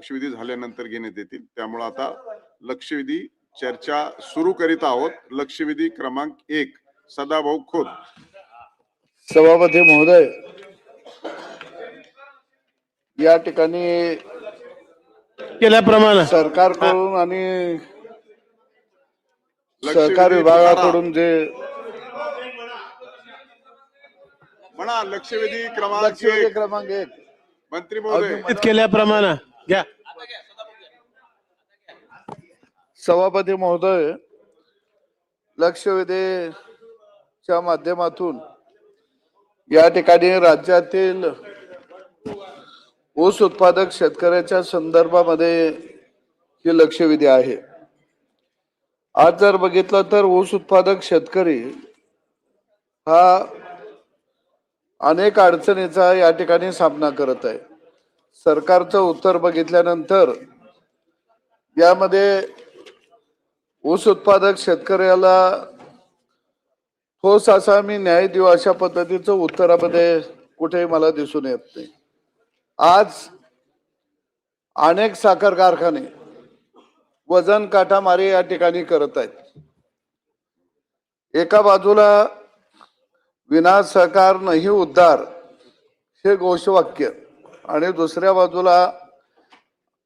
लक्षवेधी झाल्यानंतर घेण्यात येतील। त्यामुळे आता लक्षवेधी चर्चा सुरू करीत आहोत। लक्षवेधी क्रमांक 1 सदाभाऊ खोत। सभापती महोदय, या ठिकाणी केल्याप्रमाणे सरकारकडून आणि सहकार विभागाकडून जे म्हणा लक्षवेधी क्रमांक 1 मंत्री महोदय केल्याप्रमाणे घ्या। सभापती महोदय, लक्षवेधीच्या माध्यमातून या ठिकाणी राज्यातील ऊस उत्पादक शेतकऱ्याच्या संदर्भामध्ये ही लक्षवेधी आहे। आज जर बघितलं तर ऊस उत्पादक शेतकरी हा अनेक अडचणीचा या ठिकाणी सामना करत आहे। सरकारचं उत्तर बघितल्यानंतर यामध्ये ऊस उत्पादक शेतकऱ्याला ठोस असा मी न्याय देऊ अशा पद्धतीचं उत्तरामध्ये कुठेही मला दिसून येत नाही। आज अनेक साखर कारखाने वजन काटामारी या ठिकाणी करत आहेत। एका बाजूला विना सहकार नाही उद्धार हे घोषवाक्य आणि दुसऱ्या बाजूला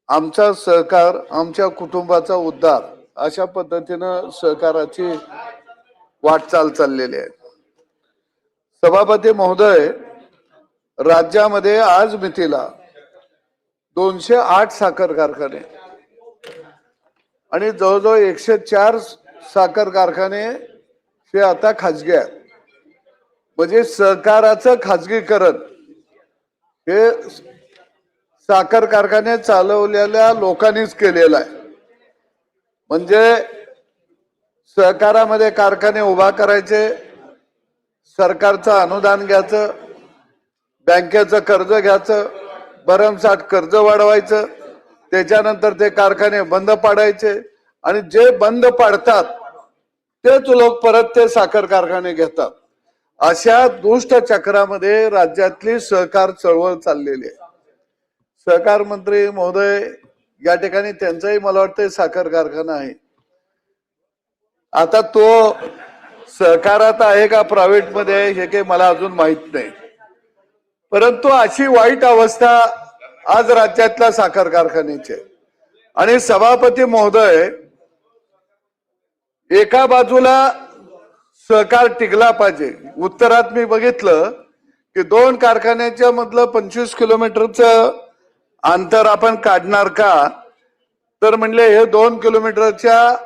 आमचा सहकार आमच्या कुटुंबाचा उद्धार अशा पद्धतीनं सहकाराची वाटचाल चाललेली आहे। सभापती महोदय, राज्यामध्ये आज मितीला 208 साखर कारखाने आणि जवळजवळ 104 साखर कारखाने हे आता खाजगी आहेत। म्हणजे सहकाराचं खाजगीकरण हे साखर कारखाने चालवलेल्या लोकांनीच केलेलं आहे। म्हणजे सहकारामध्ये कारखाने उभा करायचे, सरकारचं अनुदान घ्यायचं, बँकेचं कर्ज घ्यायचं, भरमसाठ कर्ज वाढवायचं, त्याच्यानंतर ते कारखाने बंद पाडायचे आणि जे बंद पाडतात तेच लोक परत ते साखर कारखाने घेतात। अशा दुष्ट चक्रामध्ये राज्यातली सहकार चळवळ चाललेली आहे। सहकार मंत्री महोदय, या ठिकाणी त्यांचाही मला वाटतं साखर कारखाना आहे। आता तो सहकारात आहे का प्रायव्हेट मध्ये आहे हे काही मला अजून माहित नाही, परंतु अशी वाईट अवस्था आज राज्यातल्या साखर कारखान्याची आहे। आणि सभापती महोदय, एका बाजूला सहकार टिकला पाहिजे। उत्तरात मी बघितलं की 2 कारखान्याच्या मधलं 25 किलोमीटरचं अंतर आपण काढणार का, तर म्हणले हे 2 किलोमीटरच्या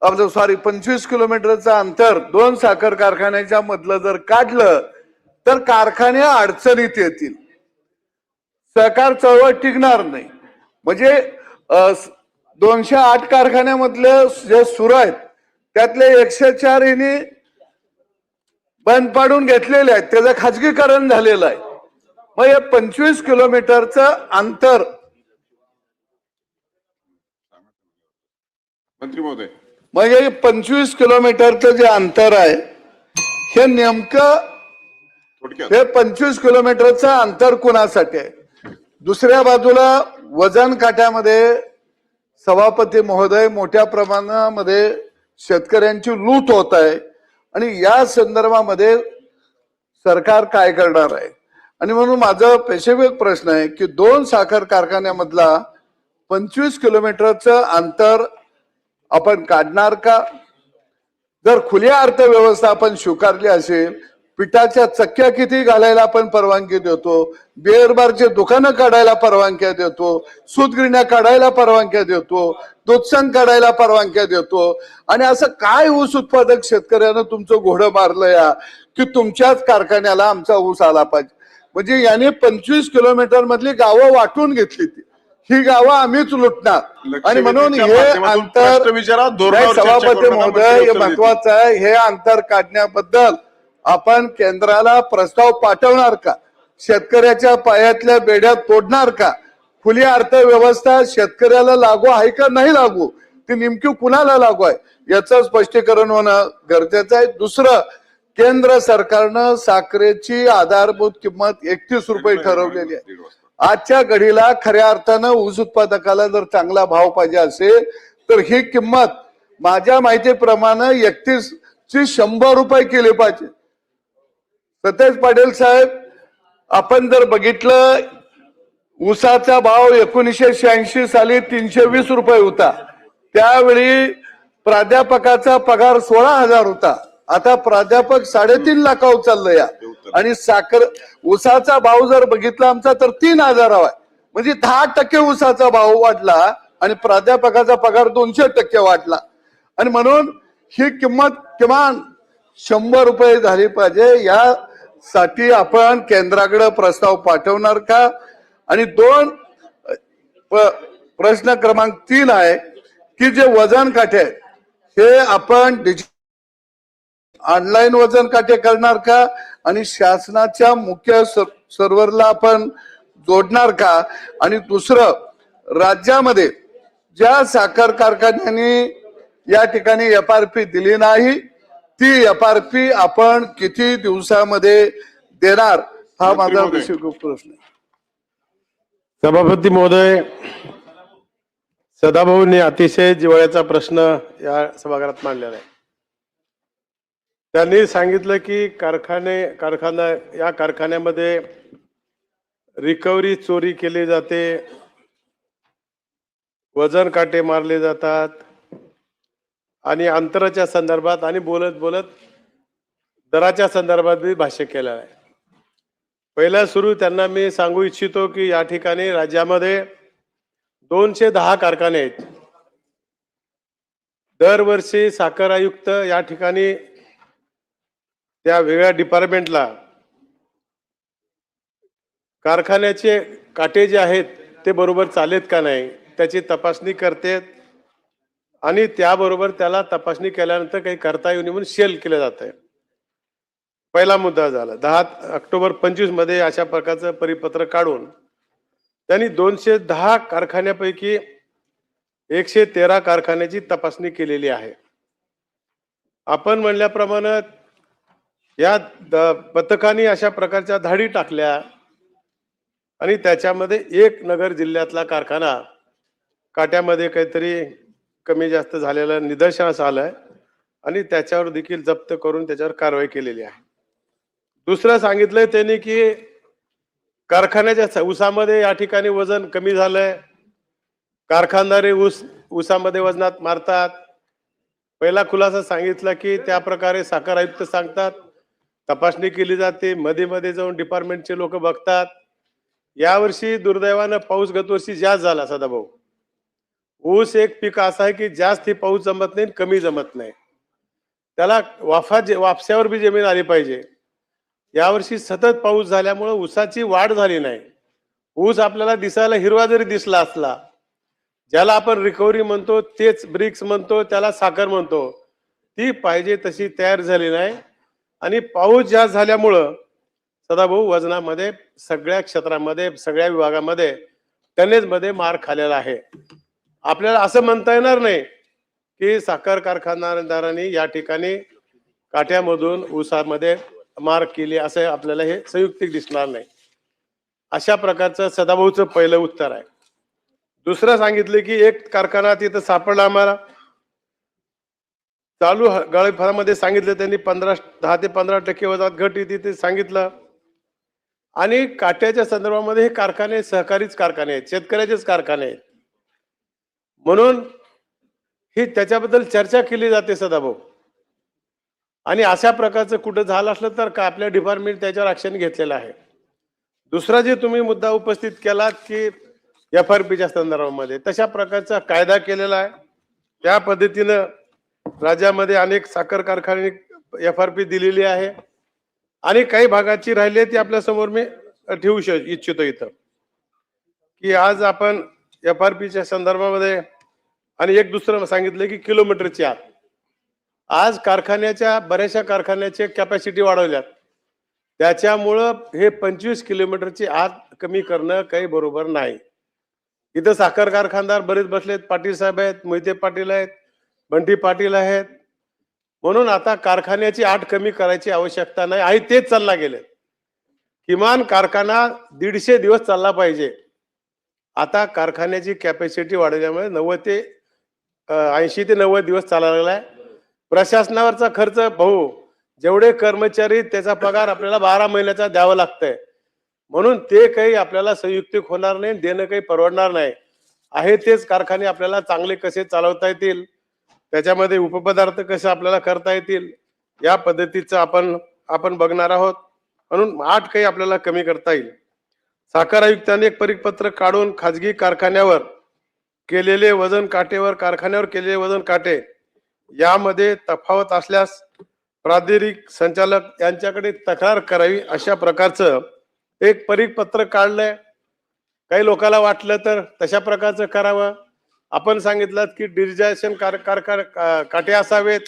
25 किलोमीटरचं अंतर 2 साखर कारखान्याच्या मधलं जर काढलं तर कारखाने अडचणीत येतील, सहकार चळवळ टिकणार नाही। म्हणजे 208 कारखान्यामधले जे सुरू आहेत त्यातले 104 यांनी बंद पाडून घेतलेले आहेत, त्याचं खाजगीकरण झालेलं आहे। मग हे 25 किलोमीटरचं अंतर मंत्री महोदय, मग हे 25 किलोमीटरचं जे अंतर आहे हे नेमकं हे 25 किलोमीटरचं अंतर कुणासाठी आहे? दुसऱ्या बाजूला वजन काट्यामध्ये सभापती महोदय मोठ्या प्रमाणामध्ये शेतकऱ्यांची लूट होत आहे आणि या संदर्भामध्ये सरकार काय करणार आहे? आणि म्हणून माझा पेशवेक प्रश्न आहे की 2 साखर कारखान्यामधला 25 किलोमीटरचं अंतर आपण काढणार का? जर खुली अर्थव्यवस्था आपण स्वीकारली असेल, पिठाच्या चक्क्या किती घालायला आपण परवानगी देतो, बिअर बारचे दुकानं काढायला परवानग्या देतो, सूतगिरण्या काढायला परवानग्या देतो, दूधसंघ काढायला परवानग्या देतो, आणि असं काय ऊस उत्पादक शेतकऱ्यानं तुमचं घोडं मारलं या की तुमच्याच कारखान्याला आमचा ऊस आला पाहिजे? म्हणजे याने 25 किलोमीटर मधली गावं वाटून घेतली, ही गावं आम्हीच लुटणार। आणि म्हणून हे अंतर सभापती महोदय हे महत्वाचं आहे, हे अंतर काढण्याबद्दल आपण केंद्राला प्रस्ताव पाठवणार का? शेतकऱ्याच्या पायातल्या बेड्या तोडणार का? खुली अर्थव्यवस्था शेतकऱ्याला लागू आहे का नाही लागू, ती नेमकी कुणाला लागू आहे याचं स्पष्टीकरण होणं गरजेचं आहे। दुसरं, केंद्र सरकारनं साखरेची आधारभूत किंमत 31 रुपये ठरवलेली आहे। आजच्या घडीला खऱ्या अर्थानं ऊस उत्पादकाला जर चांगला भाव पाहिजे असेल तर ही किंमत माझ्या माहितीप्रमाणे 31 ची 100 रुपये केली पाहिजे. सतेज पाटील साहेब, आपण जर बघितलं ऊसाचा भाव 1986 साली 320 रुपये होता. त्यावेळी प्राध्यापकाचा पगार 16,000 होता. आता प्राध्यापक 3.5 लाखावर चाललंय. आणि साखर ऊसाचा भाव जर बघितला आमचा तर 3,000 आहे. म्हणजे 10% ऊसाचा भाव वाढला आणि प्राध्यापकाचा पगार 200% वाढला. आणि म्हणून ही किंमत किमान 100 रुपये झाली पाहिजे. यासाठी आपण केंद्राकडे प्रस्ताव पाठवणार का? आणि प्रश्न क्रमांक 3 आहे की जे वजन काटे हे आपण ऑनलाईन वजन काटे करणार का आणि शासनाच्या मुख्य सर्व्हरला आपण जोडणार का? आणि दुसरं, राज्यामध्ये ज्या साखर कारखान्यांनी या ठिकाणी FRP दिली नाही ती FRP आपण किती दिवसामध्ये देणार हा माझा प्रश्न आहे. सभापती महोदय, सदाभाऊंनी अतिशय जिव्हाळ्याचा प्रश्न या सभागृहात मांडलेला आहे. त्यांनी सांगितलं की या कारखान्यामध्ये रिकव्हरी चोरी केली जाते, वजन काटे मारले जातात आणि अंतराच्या संदर्भात आणि बोलत बोलत दराच्या संदर्भात बी भाष्य केलेलं आहे. पहिला सुरू त्यांना मी सांगू इच्छितो की या ठिकाणी राज्यामध्ये 210 कारखाने आहेत. दरवर्षी साखर आयुक्त या ठिकाणी त्या वेगळ्या डिपार्टमेंटला कारखान्याचे काटे जे आहेत ते बरोबर चालेत का नाही त्याची तपासणी करते आणि त्याबरोबर त्याला तपासणी केल्यानंतर काही करता येऊ नये म्हणून शेल केलं जात आहे. पहिला मुद्दा झाला. 10 ऑक्टोबर 25 मध्ये अशा प्रकारचं परिपत्र काढून त्यांनी 210 कारखान्यापैकी 113 कारखान्याची तपासणी केलेली आहे. आपण म्हणल्याप्रमाणे या पथकाने अशा प्रकारच्या धाडी टाकल्या आणि त्याच्यामध्ये एक नगर जिल्ह्यातला कारखाना काट्यामध्ये काहीतरी कमी जास्त झालेलं निदर्शनास आलंय आणि त्याच्यावर देखील जप्त करून त्याच्यावर कारवाई केलेली आहे. दुसरं सांगितलंय त्यांनी की कारखान्याच्या ऊसामध्ये या ठिकाणी वजन कमी झालंय, कारखानदारी ऊसामध्ये वजनात मारतात. पहिला खुलासा सांगितला की त्या प्रकारे साखर आयुक्त सांगतात, तपासणी केली जाते, मध्ये मध्ये जाऊन डिपार्टमेंटचे लोक बघतात. यावर्षी दुर्दैवानं पाऊस गतवर्षी जास्त झाला. सदाभाऊ, ऊस एक पीक असं आहे की जास्त पाऊस जमत नाही, कमी जमत नाही, त्याला वापशावर बी जमीन आली पाहिजे. यावर्षी सतत पाऊस झाल्यामुळे ऊसाची वाढ झाली नाही. ऊस आपल्याला दिसायला हिरवा जरी दिसला असला, ज्याला आपण रिकव्हरी म्हणतो तेच ब्रिक्स म्हणतो, त्याला साखर म्हणतो, ती पाहिजे तशी तयार झाली नाही. आणि पाऊस जास्त झाल्यामुळं सदाभाऊ वजनामध्ये सगळ्या क्षेत्रामध्ये सगळ्या विभागामध्ये टनेजमध्ये मार खाल्लेला आहे. आपल्याला असं म्हणता येणार नाही की साखर कारखानदारांनी या ठिकाणी काठ्यामधून ऊसामध्ये मार केली असं आपल्याला हे संयुक्तिक दिसणार नाही. अशा प्रकारचं सदाभाऊचं पहिलं उत्तर आहे. दुसरं सांगितलं की एक कारखाना तिथं सापडला आम्हाला, चालू गळफारामध्ये सांगितलं त्यांनी 10 ते 15% वजनात घट येते ते सांगितलं. आणि काट्याच्या संदर्भामध्ये हे कारखाने सहकारीच कारखाने आहेत, शेतकऱ्याचेच कारखाने आहेत, म्हणून ही त्याच्याबद्दल चर्चा केली जाते सदाभाऊ. आणि अशा प्रकारचं कुठं झालं असलं तर का आपल्या डिपार्टमेंट त्याच्यावर ऍक्शन घेतलेलं आहे. दुसरा जे तुम्ही मुद्दा उपस्थित केलात की FRPच्या संदर्भामध्ये तशा प्रकारचा कायदा केलेला आहे. त्या पद्धतीनं राज्यामध्ये अनेक साखर कारखान्यांनी FRP दिलेली आहे आणि काही भागाची राहिली ती आपल्या समोर मी ठेवू इच्छितो इथं की आज आपण FRPच्या संदर्भामध्ये. आणि एक दुसरं सांगितलं की किलोमीटरची आत आज कारखान्याच्या बऱ्याचशा कारखान्याचे कॅपॅसिटी वाढवल्यात, त्याच्यामुळं हे 25 किलोमीटरची आत कमी करणं काही बरोबर नाही. इथं साखर कारखानदार बरेच बसलेत, पाटील साहेब आहेत, मोहिते पाटील आहेत, बंटी पाटील आहेत, म्हणून आता कारखान्याची आट कमी करायची आवश्यकता नाही आहे. तेच चालला गेले किमान कारखाना 150 दिवस चालला पाहिजे. आता कारखान्याची कॅपॅसिटी वाढल्यामुळे 80 ते 90 दिवस चालायला लागलाय. प्रशासनावरचा खर्च भाऊ, जेवढे कर्मचारी त्याचा पगार आपल्याला 12 महिन्याचा द्यावा लागतंय, म्हणून ते काही आपल्याला संयुक्तिक होणार नाही, देणं काही परवडणार नाही. आहे तेच कारखाने आपल्याला चांगले कसे चालवता येतील, त्याच्यामध्ये उपपदार्थ कसे आपल्याला करता येतील, या पद्धतीचं आपण बघणार आहोत. म्हणून 8 काही आपल्याला कमी करता येईल. साखर आयुक्तांनी एक परिपत्रक काढून खाजगी कारखान्यावर केलेले वजन काटेवर कारखान्यावर केलेले वजन काटे यामध्ये तफावत असल्यास प्रादेशिक संचालक यांच्याकडे तक्रार करावी, अशा प्रकारचं एक परिपत्रक काढलंय. काही लोकांना वाटलं तर तशा प्रकारचं करावं. आपण सांगितलं की डिजिटायझेशन काटे असावेत.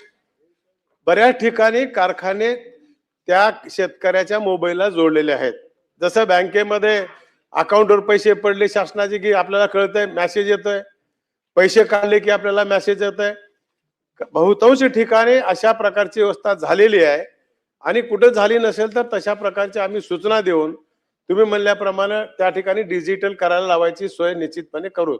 बऱ्याच ठिकाणी कारखाने त्या शेतकऱ्याच्या मोबाईलला जोडलेले आहेत. जसं बँकेमध्ये अकाउंटवर पैसे पडले शासनाचे की आपल्याला कळतंय, मेसेज येतोय, पैसे काढले की आपल्याला मेसेज येतोय. बहुतांश ठिकाणी अशा प्रकारची व्यवस्था झालेली आहे. आणि कुठे झाली नसेल तर तशा प्रकारच्या आम्ही सूचना देऊन तुम्ही म्हणल्याप्रमाणे त्या ठिकाणी डिजिटल करायला लावायची सोय निश्चितपणे करू.